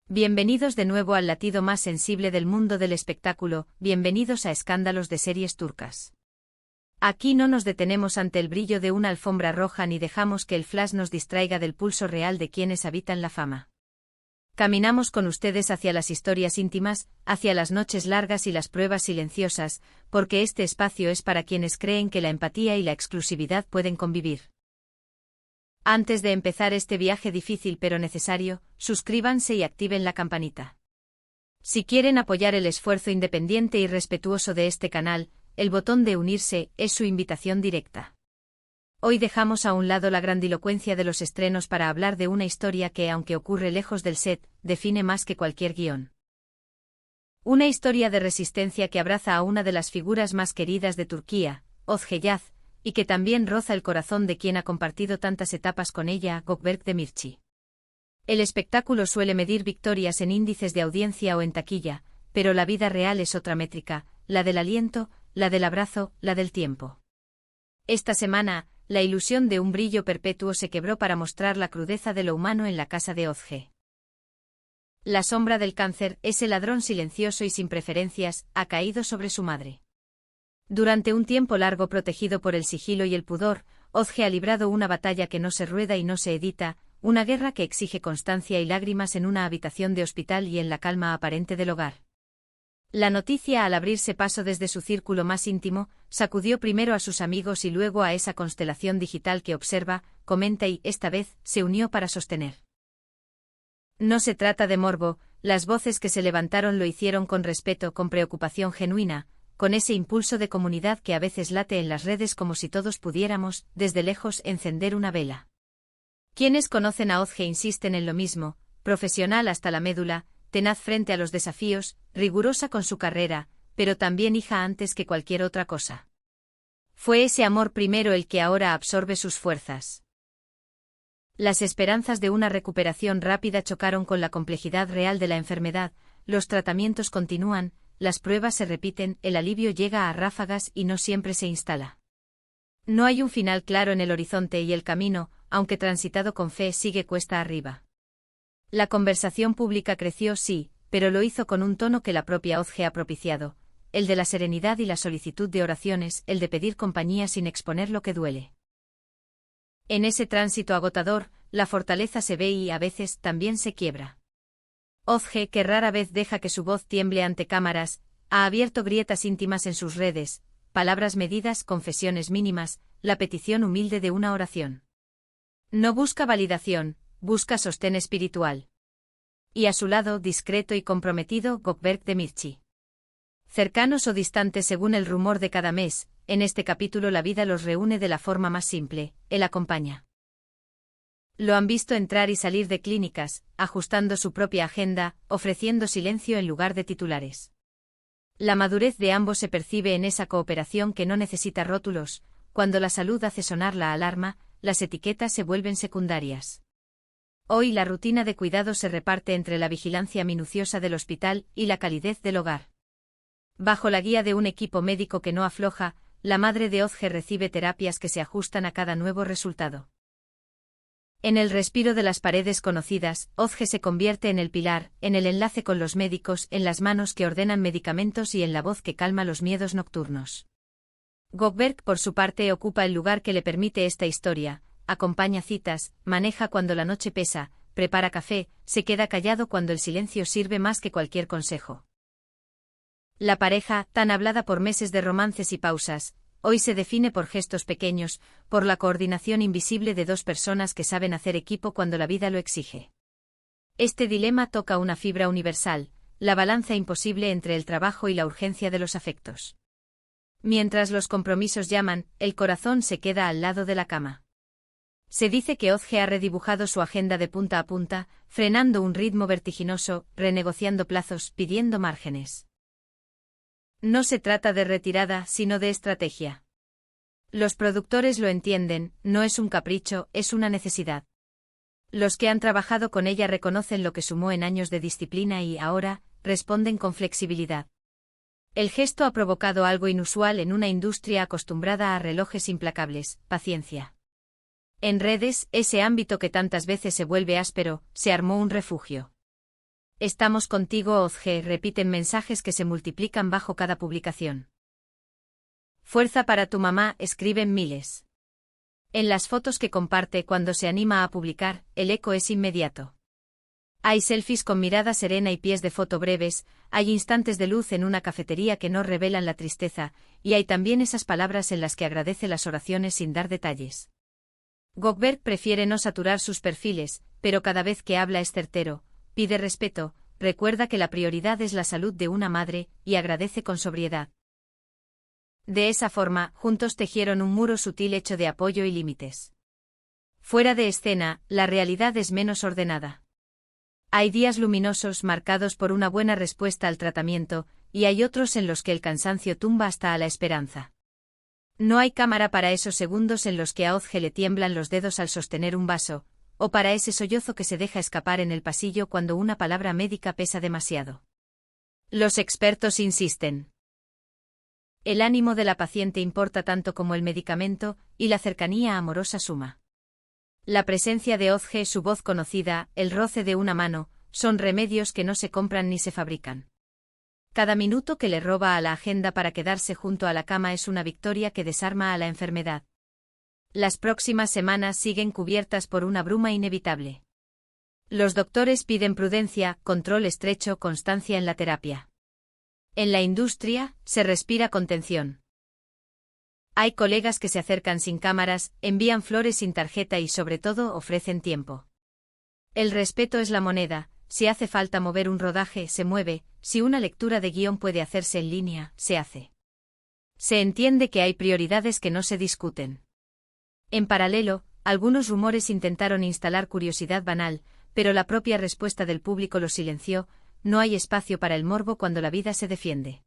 Bienvenidos de nuevo al latido más sensible del mundo del espectáculo, bienvenidos a Escándalos de Series Turcas. Aquí no nos detenemos ante el brillo de una alfombra roja ni dejamos que el flash nos distraiga del pulso real de quienes habitan la fama. Caminamos con ustedes hacia las historias íntimas, hacia las noches largas y las pruebas silenciosas, porque este espacio es para quienes creen que la empatía y la exclusividad pueden convivir. Antes de empezar este viaje difícil pero necesario, suscríbanse y activen la campanita. Si quieren apoyar el esfuerzo independiente y respetuoso de este canal, el botón de unirse es su invitación directa. Hoy dejamos a un lado la grandilocuencia de los estrenos para hablar de una historia que, aunque ocurre lejos del set, define más que cualquier guión. Una historia de resistencia que abraza a una de las figuras más queridas de Turquía, Özge Yaz, y que también roza el corazón de quien ha compartido tantas etapas con ella, Gökberk Demirci. El espectáculo suele medir victorias en índices de audiencia o en taquilla, pero la vida real es otra métrica, la del aliento, la del abrazo, la del tiempo. Esta semana, la ilusión de un brillo perpetuo se quebró para mostrar la crudeza de lo humano en la casa de Özge. La sombra del cáncer, ese ladrón silencioso y sin preferencias, ha caído sobre su madre. Durante un tiempo largo protegido por el sigilo y el pudor, Özge ha librado una batalla que no se rueda y no se edita, una guerra que exige constancia y lágrimas en una habitación de hospital y en la calma aparente del hogar. La noticia, al abrirse paso desde su círculo más íntimo, sacudió primero a sus amigos y luego a esa constelación digital que observa, comenta y, esta vez, se unió para sostener. No se trata de morbo, las voces que se levantaron lo hicieron con respeto, con preocupación genuina, con ese impulso de comunidad que a veces late en las redes como si todos pudiéramos, desde lejos, encender una vela. Quienes conocen a Özge insisten en lo mismo, profesional hasta la médula, tenaz frente a los desafíos, rigurosa con su carrera, pero también hija antes que cualquier otra cosa. Fue ese amor primero el que ahora absorbe sus fuerzas. Las esperanzas de una recuperación rápida chocaron con la complejidad real de la enfermedad, los tratamientos continúan, las pruebas se repiten, el alivio llega a ráfagas y no siempre se instala. No hay un final claro en el horizonte y el camino, aunque transitado con fe, sigue cuesta arriba. La conversación pública creció, sí, pero lo hizo con un tono que la propia Özge ha propiciado, el de la serenidad y la solicitud de oraciones, el de pedir compañía sin exponer lo que duele. En ese tránsito agotador, la fortaleza se ve y, a veces, también se quiebra. Özge, que rara vez deja que su voz tiemble ante cámaras, ha abierto grietas íntimas en sus redes, palabras medidas, confesiones mínimas, la petición humilde de una oración. No busca validación, busca sostén espiritual. Y a su lado, discreto y comprometido, Gökberk Demirci. Cercanos o distantes según el rumor de cada mes, en este capítulo la vida los reúne de la forma más simple, él acompaña. Lo han visto entrar y salir de clínicas, ajustando su propia agenda, ofreciendo silencio en lugar de titulares. La madurez de ambos se percibe en esa cooperación que no necesita rótulos, cuando la salud hace sonar la alarma, las etiquetas se vuelven secundarias. Hoy la rutina de cuidado se reparte entre la vigilancia minuciosa del hospital y la calidez del hogar. Bajo la guía de un equipo médico que no afloja, la madre de Özge recibe terapias que se ajustan a cada nuevo resultado. En el respiro de las paredes conocidas, Özge se convierte en el pilar, en el enlace con los médicos, en las manos que ordenan medicamentos y en la voz que calma los miedos nocturnos. Gökberk, por su parte, ocupa el lugar que le permite esta historia, acompaña citas, maneja cuando la noche pesa, prepara café, se queda callado cuando el silencio sirve más que cualquier consejo. La pareja, tan hablada por meses de romances y pausas, hoy se define por gestos pequeños, por la coordinación invisible de dos personas que saben hacer equipo cuando la vida lo exige. Este dilema toca una fibra universal, la balanza imposible entre el trabajo y la urgencia de los afectos. Mientras los compromisos llaman, el corazón se queda al lado de la cama. Se dice que Özge ha redibujado su agenda de punta a punta, frenando un ritmo vertiginoso, renegociando plazos, pidiendo márgenes. No se trata de retirada, sino de estrategia. Los productores lo entienden, no es un capricho, es una necesidad. Los que han trabajado con ella reconocen lo que sumó en años de disciplina y, ahora, responden con flexibilidad. El gesto ha provocado algo inusual en una industria acostumbrada a relojes implacables, paciencia. En redes, ese ámbito que tantas veces se vuelve áspero, se armó un refugio. Estamos contigo, Ozge, repiten mensajes que se multiplican bajo cada publicación. Fuerza para tu mamá, escriben miles. En las fotos que comparte cuando se anima a publicar, el eco es inmediato. Hay selfies con mirada serena y pies de foto breves, hay instantes de luz en una cafetería que no revelan la tristeza, y hay también esas palabras en las que agradece las oraciones sin dar detalles. Goldberg prefiere no saturar sus perfiles, pero cada vez que habla es certero, pide respeto, recuerda que la prioridad es la salud de una madre, y agradece con sobriedad. De esa forma, juntos tejieron un muro sutil hecho de apoyo y límites. Fuera de escena, la realidad es menos ordenada. Hay días luminosos marcados por una buena respuesta al tratamiento, y hay otros en los que el cansancio tumba hasta a la esperanza. No hay cámara para esos segundos en los que a Ozge le tiemblan los dedos al sostener un vaso, o para ese sollozo que se deja escapar en el pasillo cuando una palabra médica pesa demasiado. Los expertos insisten. El ánimo de la paciente importa tanto como el medicamento, y la cercanía amorosa suma. La presencia de Ozge, su voz conocida, el roce de una mano, son remedios que no se compran ni se fabrican. Cada minuto que le roba a la agenda para quedarse junto a la cama es una victoria que desarma a la enfermedad. Las próximas semanas siguen cubiertas por una bruma inevitable. Los doctores piden prudencia, control estrecho, constancia en la terapia. En la industria, se respira contención. Hay colegas que se acercan sin cámaras, envían flores sin tarjeta y sobre todo ofrecen tiempo. El respeto es la moneda, si hace falta mover un rodaje, se mueve, si una lectura de guión puede hacerse en línea, se hace. Se entiende que hay prioridades que no se discuten. En paralelo, algunos rumores intentaron instalar curiosidad banal, pero la propia respuesta del público lo silenció. No hay espacio para el morbo cuando la vida se defiende.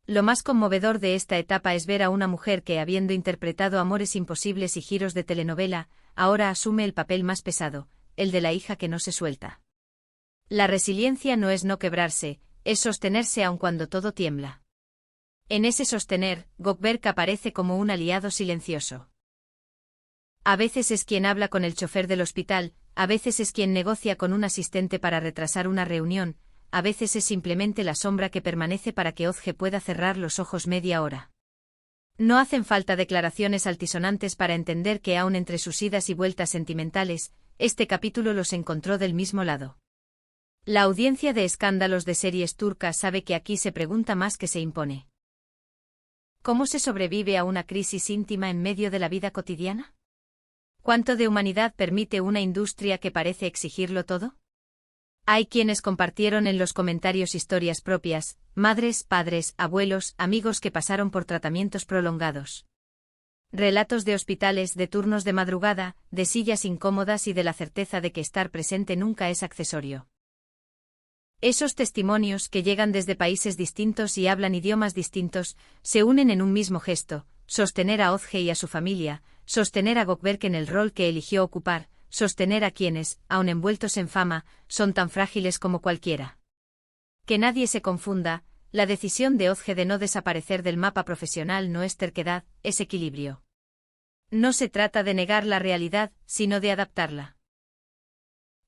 Lo más conmovedor de esta etapa es ver a una mujer que, habiendo interpretado amores imposibles y giros de telenovela, ahora asume el papel más pesado, el de la hija que no se suelta. La resiliencia no es no quebrarse, es sostenerse aun cuando todo tiembla. En ese sostener, Goldberg aparece como un aliado silencioso. A veces es quien habla con el chofer del hospital, a veces es quien negocia con un asistente para retrasar una reunión, a veces es simplemente la sombra que permanece para que Ozge pueda cerrar los ojos media hora. No hacen falta declaraciones altisonantes para entender que aun entre sus idas y vueltas sentimentales, este capítulo los encontró del mismo lado. La audiencia de escándalos de series turcas sabe que aquí se pregunta más que se impone. ¿Cómo se sobrevive a una crisis íntima en medio de la vida cotidiana? ¿Cuánto de humanidad permite una industria que parece exigirlo todo? Hay quienes compartieron en los comentarios historias propias, madres, padres, abuelos, amigos que pasaron por tratamientos prolongados. Relatos de hospitales, de turnos de madrugada, de sillas incómodas y de la certeza de que estar presente nunca es accesorio. Esos testimonios, que llegan desde países distintos y hablan idiomas distintos, se unen en un mismo gesto: sostener a Ozge y a su familia, sostener a Goldberg en el rol que eligió ocupar, sostener a quienes, aun envueltos en fama, son tan frágiles como cualquiera. Que nadie se confunda, la decisión de Ozge de no desaparecer del mapa profesional no es terquedad, es equilibrio. No se trata de negar la realidad, sino de adaptarla.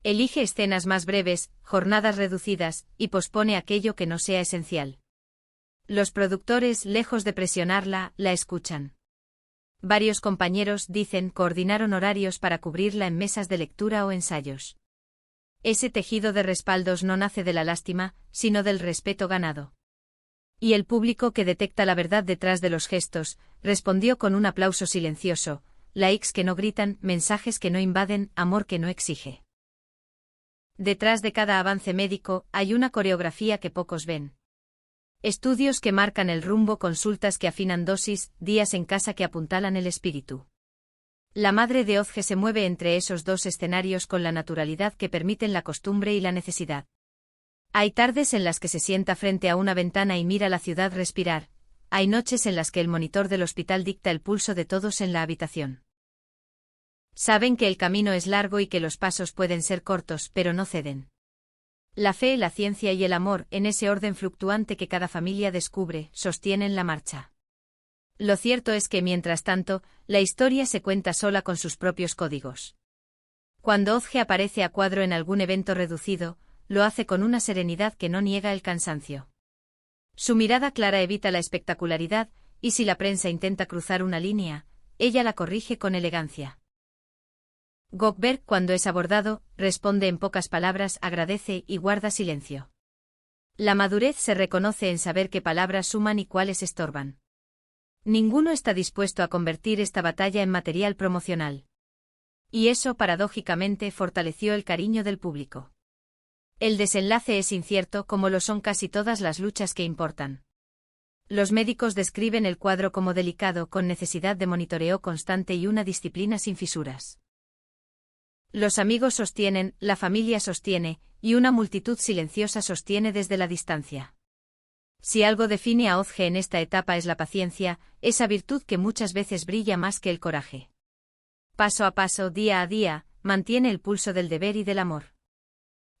Elige escenas más breves, jornadas reducidas, y pospone aquello que no sea esencial. Los productores, lejos de presionarla, la escuchan. Varios compañeros, dicen, coordinaron horarios para cubrirla en mesas de lectura o ensayos. Ese tejido de respaldos no nace de la lástima, sino del respeto ganado. Y el público, que detecta la verdad detrás de los gestos, respondió con un aplauso silencioso, likes que no gritan, mensajes que no invaden, amor que no exige. Detrás de cada avance médico, hay una coreografía que pocos ven. Estudios que marcan el rumbo, consultas que afinan dosis, días en casa que apuntalan el espíritu. La madre de Ozge se mueve entre esos dos escenarios con la naturalidad que permiten la costumbre y la necesidad. Hay tardes en las que se sienta frente a una ventana y mira la ciudad respirar, hay noches en las que el monitor del hospital dicta el pulso de todos en la habitación. Saben que el camino es largo y que los pasos pueden ser cortos, pero no ceden. La fe, la ciencia y el amor, en ese orden fluctuante que cada familia descubre, sostienen la marcha. Lo cierto es que, mientras tanto, la historia se cuenta sola con sus propios códigos. Cuando Ozge aparece a cuadro en algún evento reducido, lo hace con una serenidad que no niega el cansancio. Su mirada clara evita la espectacularidad, y si la prensa intenta cruzar una línea, ella la corrige con elegancia. Goldberg, cuando es abordado, responde en pocas palabras, agradece y guarda silencio. La madurez se reconoce en saber qué palabras suman y cuáles estorban. Ninguno está dispuesto a convertir esta batalla en material promocional. Y eso, paradójicamente, fortaleció el cariño del público. El desenlace es incierto, como lo son casi todas las luchas que importan. Los médicos describen el cuadro como delicado, con necesidad de monitoreo constante y una disciplina sin fisuras. Los amigos sostienen, la familia sostiene, y una multitud silenciosa sostiene desde la distancia. Si algo define a Ozge en esta etapa es la paciencia, esa virtud que muchas veces brilla más que el coraje. Paso a paso, día a día, mantiene el pulso del deber y del amor.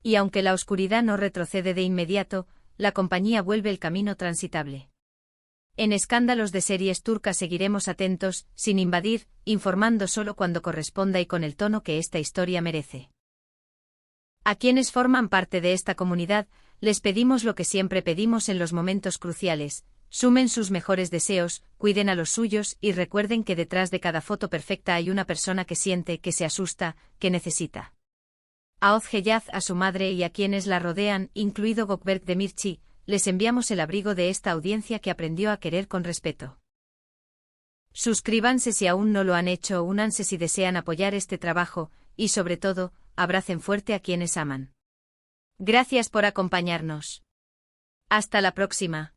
Y aunque la oscuridad no retrocede de inmediato, la compañía vuelve el camino transitable. En Escándalos de Series Turcas seguiremos atentos, sin invadir, informando solo cuando corresponda y con el tono que esta historia merece. A quienes forman parte de esta comunidad, les pedimos lo que siempre pedimos en los momentos cruciales: sumen sus mejores deseos, cuiden a los suyos y recuerden que detrás de cada foto perfecta hay una persona que siente, que se asusta, que necesita. A Ozge Yaz, a su madre y a quienes la rodean, incluido Gökberk Demirci, les enviamos el abrigo de esta audiencia que aprendió a querer con respeto. Suscríbanse si aún no lo han hecho, únanse si desean apoyar este trabajo, y sobre todo, abracen fuerte a quienes aman. Gracias por acompañarnos. Hasta la próxima.